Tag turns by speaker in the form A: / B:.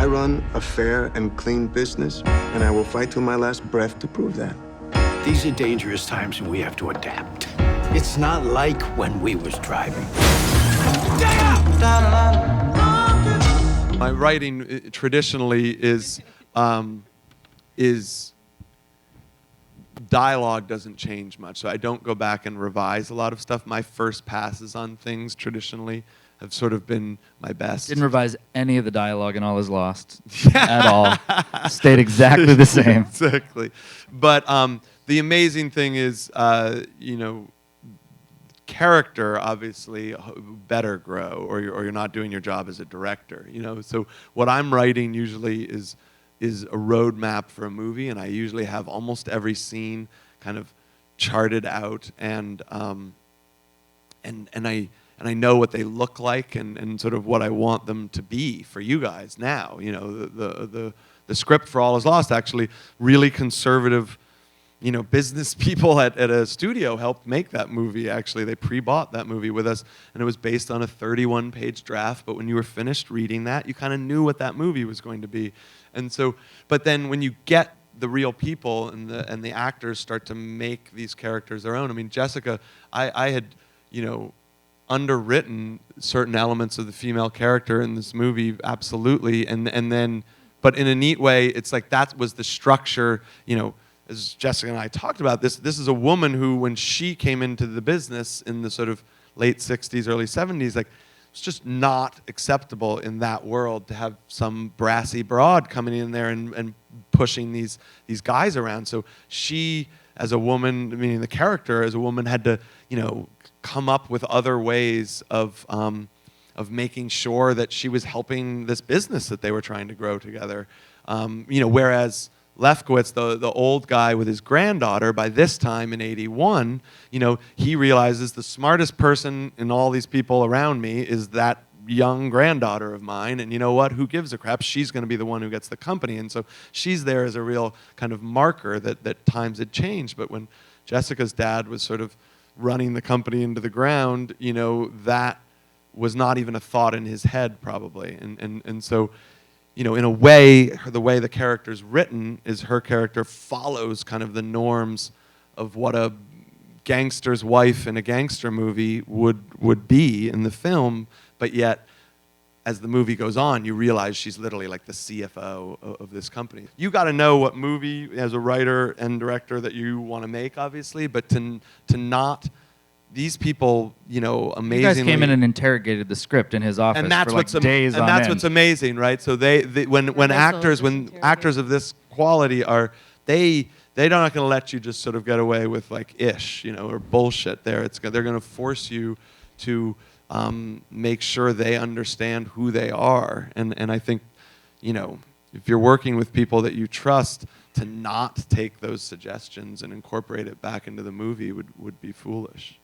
A: run a fair and clean business, and I will fight till my last breath to prove that.
B: These are dangerous times and we have to adapt. It's not like when we was driving.
C: My writing traditionally is dialogue doesn't change much, so I don't go back and revise a lot of stuff. My first passes on things traditionally have sort of been my best.
D: Didn't revise any of the dialogue in All Is Lost at all. Stayed exactly the same.
C: Exactly. But the amazing thing is, character obviously better grow, or you're not doing your job as a director. So what I'm writing usually is a roadmap for a movie, and I usually have almost every scene kind of charted out, and I know what they look like and sort of what I want them to be for you guys now. The script for All Is Lost, actually, really conservative, business people at a studio helped make that movie. Actually, they pre-bought that movie with us, and it was based on a 31-page draft. But when you were finished reading that, you kind of knew what that movie was going to be. And so, but then when you get the real people and the actors start to make these characters their own. I mean, Jessica, I had, underwritten certain elements of the female character in this movie, absolutely, and then, but in a neat way, it's like that was the structure, as Jessica and I talked about this is a woman who, when she came into the business in the sort of late 60s, early 70s, like, it's just not acceptable in that world to have some brassy broad coming in there and pushing these guys around. So she, as a woman, meaning the character as a woman, had to, come up with other ways of making sure that she was helping this business that they were trying to grow together. Whereas Lefkowitz, the old guy with his granddaughter, by this time in '81, he realizes the smartest person in all these people around me is that young granddaughter of mine, and you know what? Who gives a crap? She's going to be the one who gets the company. And so she's there as a real kind of marker that times had changed. But when Jessica's dad was sort of running the company into the ground, that was not even a thought in his head, probably. And so, in a way, the way the character's written is her character follows kind of the norms of what a gangster's wife in a gangster movie would be in the film, but yet, as the movie goes on, you realize she's literally like the CFO of this company. You got to know what movie, as a writer and director, that you want to make, obviously, but to not, these people, amazingly.
D: You guys came in and interrogated the script in his office for like days on end.
C: And that's what's amazing, right? So when actors of this quality are, they're not going to let you just sort of get away with like ish, or bullshit there. They're going to force you to make sure they understand who they are. And I think, if you're working with people that you trust, to not take those suggestions and incorporate it back into the movie would be foolish.